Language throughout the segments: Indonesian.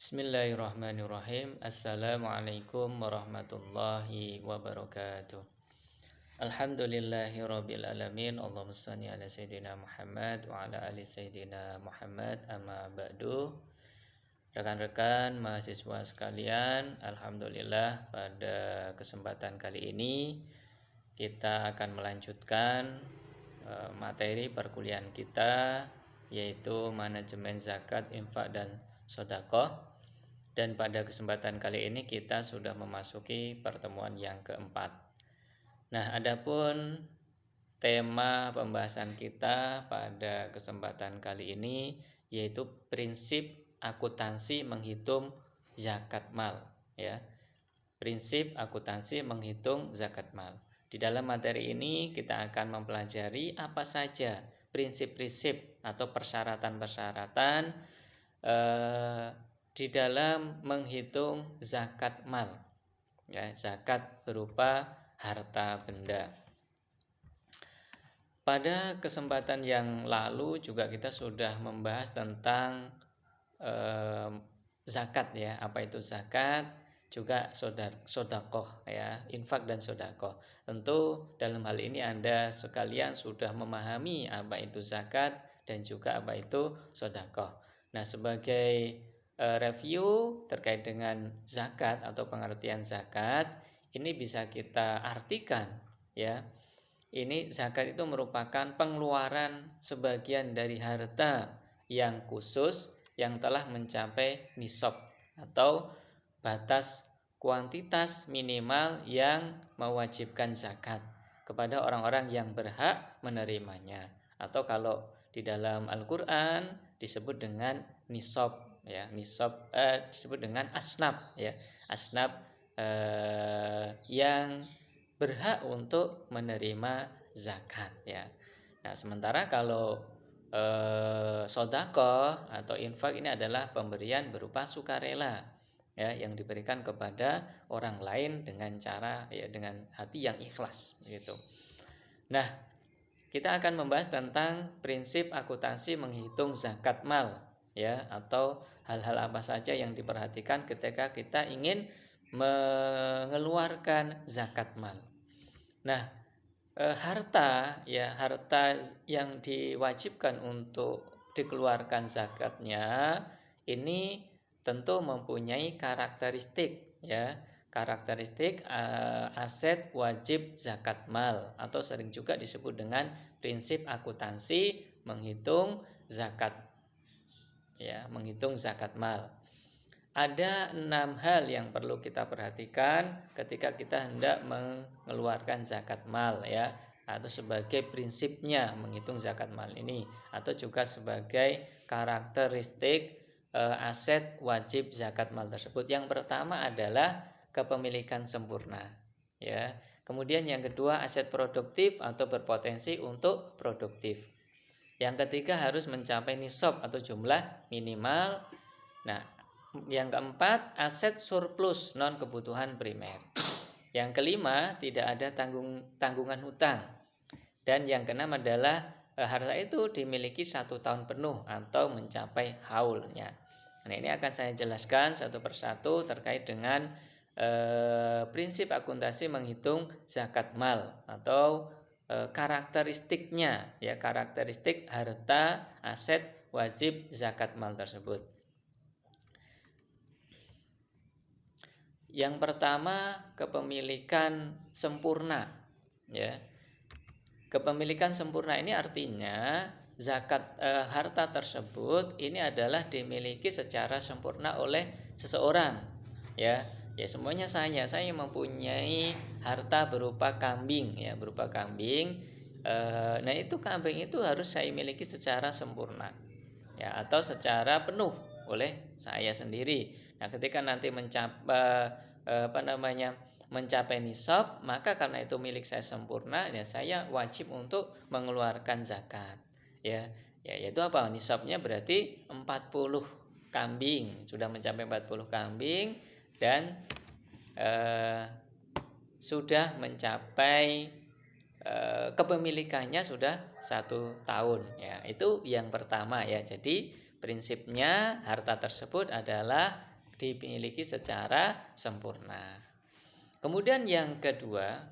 Bismillahirrahmanirrahim. Assalamualaikum warahmatullahi wabarakatuh. Alhamdulillahirabbil alamin. Allahumma shalli ala sayidina Muhammad wa ala ali sayidina Muhammad. Amma ba'du. Rekan-rekan mahasiswa sekalian, alhamdulillah pada kesempatan kali ini kita akan melanjutkan materi perkuliahan kita, yaitu manajemen zakat, infak dan sedekah. Dan pada kesempatan kali ini kita sudah memasuki pertemuan yang keempat. Nah, adapun tema pembahasan kita pada kesempatan kali ini yaitu prinsip akuntansi menghitung zakat mal, ya. Prinsip akuntansi menghitung zakat mal. Di dalam materi ini kita akan mempelajari apa saja prinsip-prinsip atau persyaratan-persyaratan di dalam menghitung zakat mal, ya, zakat berupa harta benda. Pada kesempatan yang lalu juga kita sudah membahas tentang zakat, ya, apa itu zakat, juga sodakoh, ya, infak dan sodakoh. Tentu dalam hal ini Anda sekalian sudah memahami apa itu zakat dan juga apa itu sodakoh. Nah, sebagai review terkait dengan zakat atau pengertian zakat, ini bisa kita artikan, ya. Ini zakat itu merupakan pengeluaran sebagian dari harta yang khusus yang telah mencapai nisab atau batas kuantitas minimal yang mewajibkan zakat kepada orang-orang yang berhak menerimanya, atau kalau di dalam Al-Qur'an disebut dengan nisab, ya, nisab disebut dengan asnaf, ya, asnaf yang berhak untuk menerima zakat, ya. Nah, sementara kalau sedekah atau infak ini adalah pemberian berupa sukarela, ya, yang diberikan kepada orang lain dengan cara, ya, dengan hati yang ikhlas, gitu. Nah, kita akan membahas tentang prinsip akuntansi menghitung zakat mal, ya, atau hal-hal apa saja yang diperhatikan ketika kita ingin mengeluarkan zakat mal. Nah, harta yang diwajibkan untuk dikeluarkan zakatnya ini tentu mempunyai karakteristik, ya, karakteristik aset wajib zakat mal, atau sering juga disebut dengan prinsip akuntansi menghitung zakat, ya, menghitung zakat mal. Ada 6 hal yang perlu kita perhatikan ketika kita hendak mengeluarkan zakat mal, ya, atau sebagai prinsipnya menghitung zakat mal ini, atau juga sebagai karakteristik aset wajib zakat mal tersebut. Yang pertama adalah kepemilikan sempurna, ya. Kemudian yang kedua, aset produktif atau berpotensi untuk produktif. Yang ketiga, harus mencapai nisab atau jumlah minimal. Nah, yang keempat, aset surplus non kebutuhan primer. Yang kelima, tidak ada tanggungan hutang. Dan yang keenam adalah harta itu dimiliki 1 tahun penuh atau mencapai haulnya. Nah, ini akan saya jelaskan satu persatu terkait dengan prinsip akuntansi menghitung zakat mal atau karakteristiknya, ya, karakteristik harta aset wajib zakat mal tersebut. Yang pertama, kepemilikan sempurna, ya. Kepemilikan sempurna ini artinya zakat harta tersebut ini adalah dimiliki secara sempurna oleh seseorang, ya. Ya, semuanya saya mempunyai harta berupa kambing, ya, berupa kambing. Nah, itu kambing itu harus saya miliki secara sempurna, ya, atau secara penuh oleh saya sendiri. Nah, ketika nanti mencapai nisab, maka karena itu milik saya sempurna, ya, saya wajib untuk mengeluarkan zakat, ya. Ya, yaitu apa? Nisabnya berarti 40 kambing. Sudah mencapai 40 kambing dan sudah mencapai kepemilikannya sudah 1 tahun, ya. Itu yang pertama, ya. Jadi prinsipnya harta tersebut adalah dimiliki secara sempurna. Kemudian yang kedua,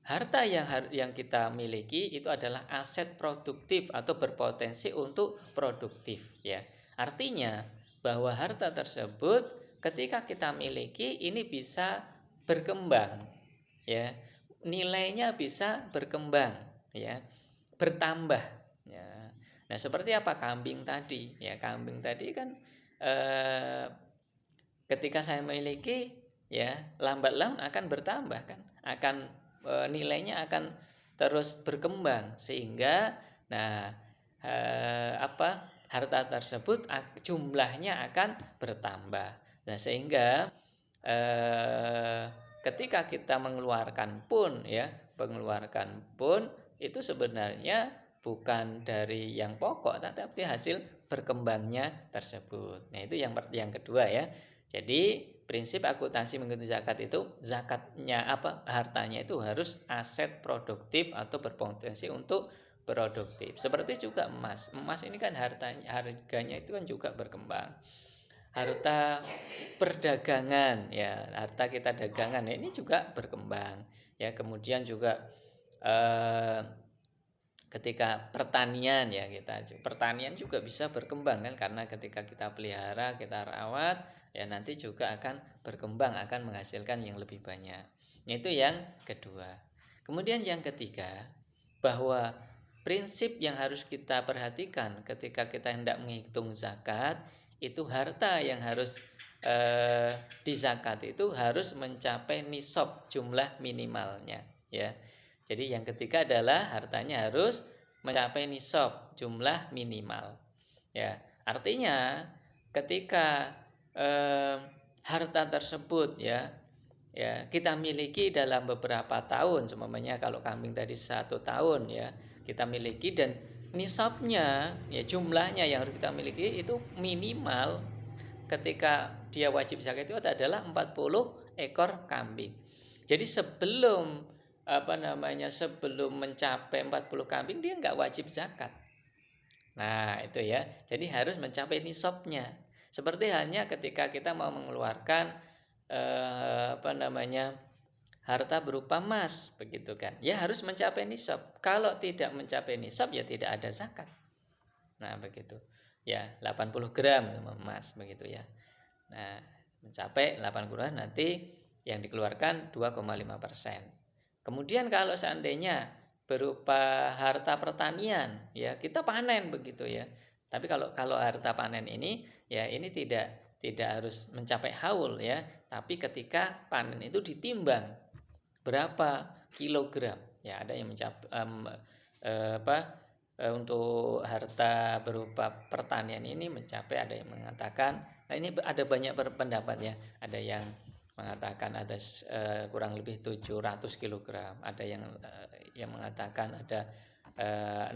harta yang kita miliki itu adalah aset produktif atau berpotensi untuk produktif, ya. Artinya bahwa harta tersebut ketika kita miliki ini bisa berkembang, ya. Nilainya bisa berkembang, ya, bertambah, ya. Nah, seperti apa kambing tadi, ya. Kambing tadi kan ketika saya miliki, ya, lambat laun akan bertambah kan, akan nilainya akan terus berkembang sehingga harta tersebut jumlahnya akan bertambah. Nah, sehingga ketika kita mengeluarkan pun itu sebenarnya bukan dari yang pokok tetapi hasil berkembangnya tersebut. Nah, itu yang kedua, ya. Jadi prinsip akuntansi menghitung zakat itu hartanya itu harus aset produktif atau berpotensi untuk produktif. Seperti juga emas. Emas ini kan harganya itu kan juga berkembang. Harta perdagangan, ya, harta kita dagangan ini juga berkembang, ya. Kemudian juga ketika pertanian, ya, pertanian juga bisa berkembang kan, karena ketika kita pelihara, kita rawat, ya, nanti juga akan berkembang, akan menghasilkan yang lebih banyak. Itu yang kedua. Kemudian yang ketiga, bahwa prinsip yang harus kita perhatikan ketika kita hendak menghitung zakat, itu harta yang harus dizakat itu harus mencapai nisab jumlah minimalnya, ya. Jadi yang ketiga adalah hartanya harus mencapai nisab jumlah minimal, ya. Artinya ketika harta tersebut, ya kita miliki dalam beberapa tahun, semuanya kalau kambing tadi 1 tahun, ya, kita miliki dan nisabnya, ya, jumlahnya yang harus kita miliki itu minimal ketika dia wajib zakat itu adalah 40 ekor kambing. Jadi sebelum mencapai 40 kambing dia nggak wajib zakat. Nah, itu, ya. Jadi harus mencapai nisabnya. Seperti halnya ketika kita mau mengeluarkan harta berupa emas, begitu kan. Ya harus mencapai nisab. Kalau tidak mencapai nisab, ya tidak ada zakat. Nah, begitu. Ya, 80 gram emas, begitu, ya. Nah, mencapai 80 gram nanti yang dikeluarkan 2,5%. Kemudian kalau seandainya berupa harta pertanian, ya kita panen, begitu, ya. Tapi kalau harta panen ini, ya ini tidak harus mencapai haul, ya. Tapi ketika panen itu ditimbang berapa kilogram, ya, ada yang mencapai untuk harta berupa pertanian ini mencapai, ada yang mengatakan, nah ini ada banyak pendapat, ya. Ada yang mengatakan ada kurang lebih 700 kg, ada yang mengatakan ada 600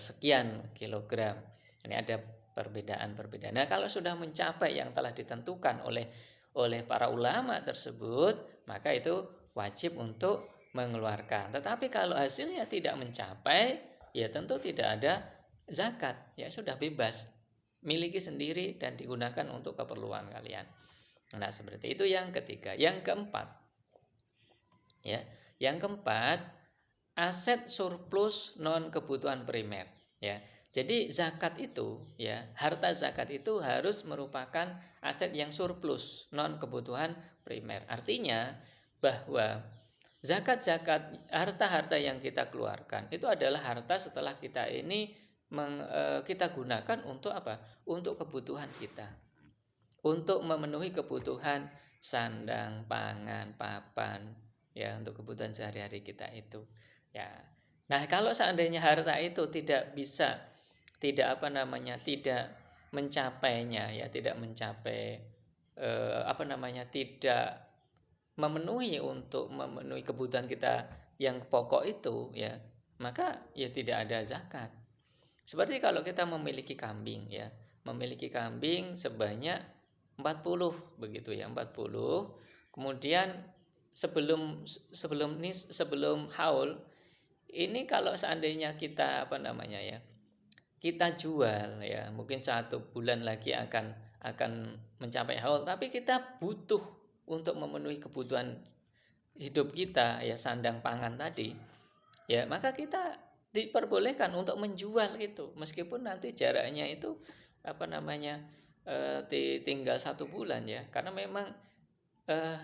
sekian kilogram. Ini ada perbedaan. Nah, kalau sudah mencapai yang telah ditentukan oleh para ulama tersebut, maka itu wajib untuk mengeluarkan. Tetapi kalau hasilnya tidak mencapai, ya tentu tidak ada zakat, ya sudah bebas, miliki sendiri dan digunakan untuk keperluan kalian. Nah, seperti itu yang ketiga. Yang keempat, ya, aset surplus non kebutuhan primer, ya. Jadi zakat itu, ya, harta zakat itu harus merupakan aset yang surplus non kebutuhan primer. Artinya bahwa zakat harta-harta yang kita keluarkan itu adalah harta setelah kita ini kita gunakan untuk apa? Untuk kebutuhan kita, untuk memenuhi kebutuhan sandang, pangan, papan, ya, untuk kebutuhan sehari-hari kita itu, ya. Nah, kalau seandainya harta itu tidak mencapainya, ya, tidak mencapai tidak memenuhi untuk memenuhi kebutuhan kita yang pokok itu, ya, maka ya tidak ada zakat. Seperti kalau kita memiliki kambing, ya, sebanyak 40, begitu, ya, 40. Kemudian sebelum haul ini, kalau seandainya kita kita jual ya, mungkin 1 bulan lagi akan mencapai haul, tapi kita butuh untuk memenuhi kebutuhan hidup kita ya, sandang pangan tadi ya, maka kita diperbolehkan untuk menjual itu meskipun nanti jaraknya itu apa namanya tinggal 1 bulan ya, karena memang eh,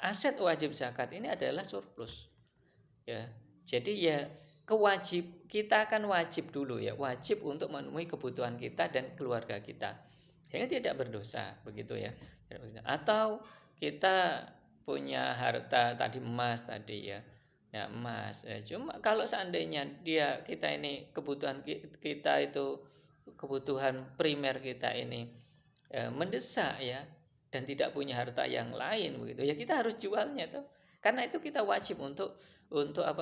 aset wajib zakat ini adalah surplus ya. Jadi ya kita akan wajib dulu ya, wajib untuk memenuhi kebutuhan kita dan keluarga kita sehingga tidak berdosa begitu ya. Atau kita punya harta tadi, emas tadi ya, ya emas ya, cuma kalau seandainya kita ini kebutuhan kita itu, kebutuhan primer kita ini mendesak ya, dan tidak punya harta yang lain begitu ya, kita harus jualnya tuh, karena itu kita wajib untuk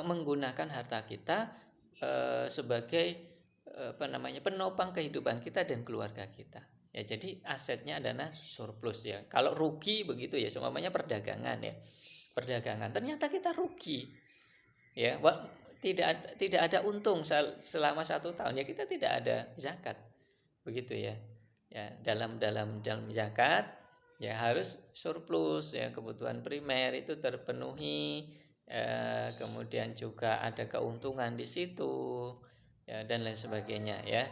menggunakan harta kita sebagai penopang kehidupan kita dan keluarga kita ya. Jadi asetnya adalah surplus ya. Kalau rugi begitu ya, semuanya perdagangan ya, perdagangan ternyata kita rugi ya, tidak ada untung selama 1 tahun ya, kita tidak ada zakat begitu ya. Ya, dalam zakat ya harus surplus ya, kebutuhan primer itu terpenuhi, kemudian juga ada keuntungan di situ ya, dan lain sebagainya ya.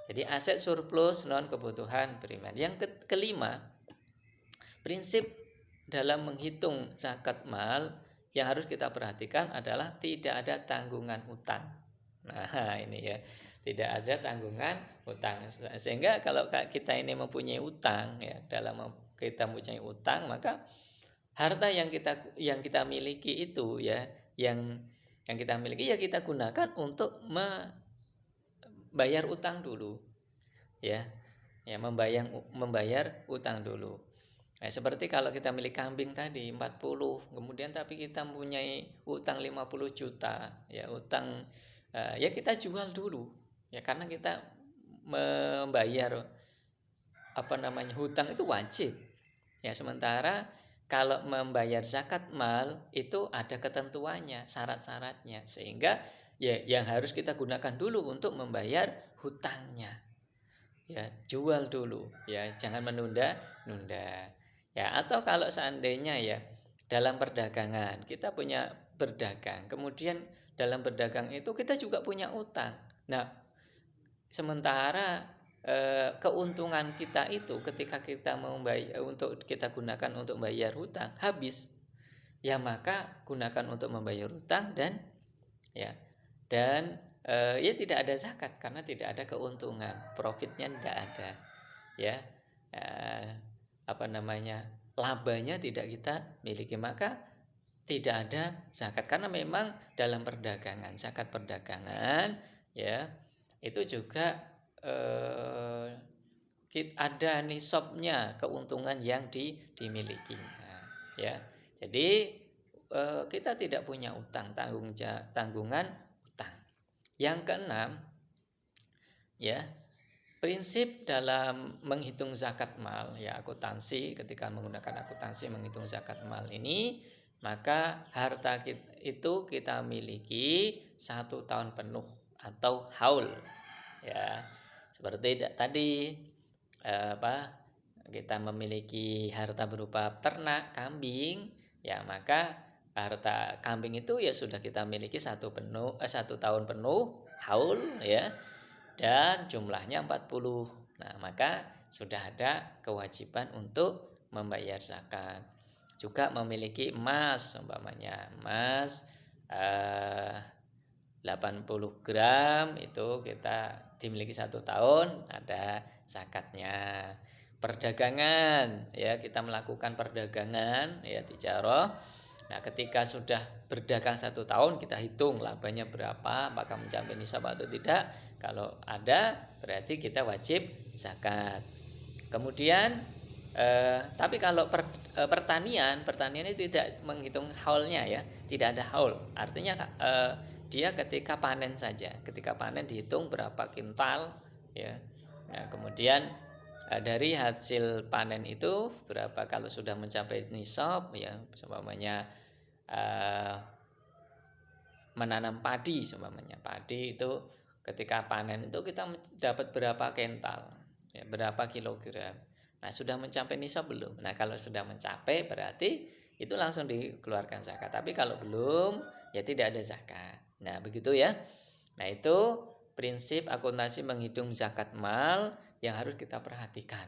Jadi aset surplus non kebutuhan primer. Yang kelima, prinsip dalam menghitung zakat mal yang harus kita perhatikan adalah tidak ada tanggungan utang. Nah ini ya, tidak ada tanggungan utang, sehingga kalau kita ini mempunyai utang ya, dalam kita mempunyai utang, maka harta yang kita miliki itu ya, yang kita miliki ya, kita gunakan untuk membayar utang dulu ya, membayar utang dulu. Nah, seperti kalau kita milik kambing tadi 40, kemudian tapi kita mempunyai utang 50 juta ya, utang ya kita jual dulu ya, karena kita membayar hutang itu wajib ya. Sementara kalau membayar zakat mal itu ada ketentuannya, syarat-syaratnya, sehingga ya yang harus kita gunakan dulu untuk membayar hutangnya ya, jual dulu ya, jangan menunda-nunda ya. Atau kalau seandainya ya dalam perdagangan, kita punya berdagang, kemudian dalam berdagang itu kita juga punya utang. Nah, sementara keuntungan kita itu ketika kita membayar, untuk kita gunakan untuk bayar hutang habis ya, maka gunakan untuk membayar hutang dan ya tidak ada zakat karena tidak ada keuntungan, profitnya tidak ada ya, labanya tidak kita miliki, maka tidak ada zakat. Karena memang dalam perdagangan, zakat perdagangan ya, itu juga ada nisabnya, keuntungan yang dimiliki ya. Jadi kita tidak punya utang, tanggungan utang. Yang keenam ya, prinsip dalam menghitung zakat mal ya, akuntansi, ketika menggunakan akuntansi menghitung zakat mal ini, maka harta itu kita miliki 1 tahun penuh atau haul ya. Seperti tadi kita memiliki harta berupa ternak kambing ya, maka harta kambing itu ya sudah kita miliki 1 tahun penuh haul ya, dan jumlahnya 40. Nah, maka sudah ada kewajiban untuk membayar zakat. Juga memiliki emas, umpamanya emas 80 gram itu kita dimiliki 1 tahun, ada zakatnya. Perdagangan ya, kita melakukan perdagangan ya, tijarah. Nah, ketika sudah berdagang 1 tahun, kita hitung labanya berapa, apakah mencapai nisab atau tidak. Kalau ada, berarti kita wajib zakat. Kemudian tapi kalau pertanian itu tidak menghitung haulnya ya, tidak ada haul. Artinya dia ketika panen saja, ketika panen dihitung berapa kintal ya. Nah, kemudian dari hasil panen itu berapa, kalau sudah mencapai nisab ya, umpamanya menanam padi, umpamanya padi itu ketika panen itu kita dapat berapa kental, ya, berapa kilogram. Nah, sudah mencapai nisab belum? Nah, kalau sudah mencapai berarti itu langsung dikeluarkan zakat. Tapi kalau belum, ya tidak ada zakat. Nah, begitu ya. Nah, itu prinsip akuntansi menghitung zakat mal yang harus kita perhatikan.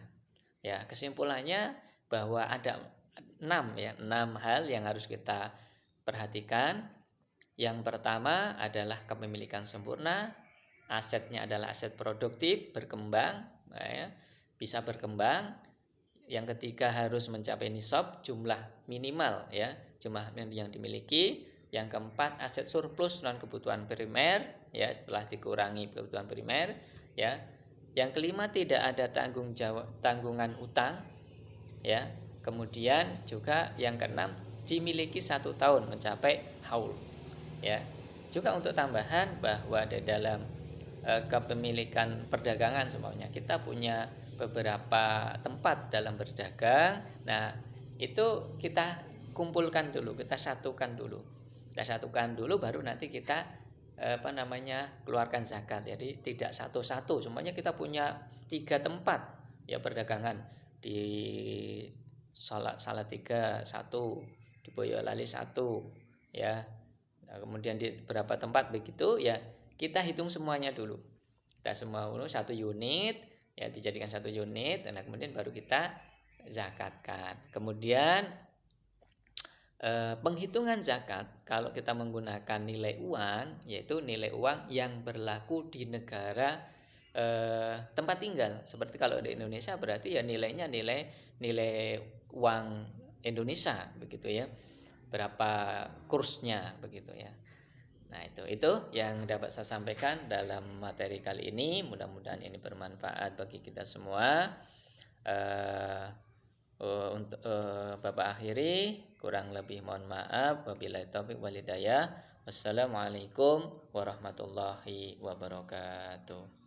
Ya, kesimpulannya bahwa ada 6 hal yang harus kita perhatikan. Yang pertama adalah kepemilikan sempurna, asetnya adalah aset produktif, berkembang, ya, bisa berkembang. Yang ketiga harus mencapai nisab, jumlah minimal, ya, jumlah yang dimiliki. Yang keempat aset surplus non kebutuhan primer, ya, setelah dikurangi kebutuhan primer, ya. Yang kelima tidak ada tanggungan utang, ya. Kemudian juga yang keenam dimiliki 1 tahun mencapai haul, ya. Juga untuk tambahan bahwa di dalam kepemilikan perdagangan semuanya kita punya beberapa tempat dalam berdagang. Nah, itu kita kumpulkan dulu, kita satukan dulu baru nanti kita keluarkan zakat. Jadi tidak satu-satu, semuanya kita punya 3 tempat, ya, perdagangan di Salatiga 1, di Boyolali 1, ya. Nah, kemudian di beberapa tempat begitu, ya, kita hitung semuanya dulu. Kita semua satu unit, ya, dijadikan satu unit, dan kemudian baru kita zakatkan. Kemudian penghitungan zakat kalau kita menggunakan nilai uang, yaitu nilai uang yang berlaku di negara tempat tinggal. Seperti kalau di Indonesia berarti ya nilainya nilai uang Indonesia begitu, ya. Berapa kursnya begitu, ya. Nah, itu yang dapat saya sampaikan dalam materi kali ini. Mudah-mudahan ini bermanfaat bagi kita semua. Untuk Bapak akhiri, kurang lebih mohon maaf. Wabillahi taufiq wal hidayah. Wassalamualaikum warahmatullahi wabarakatuh.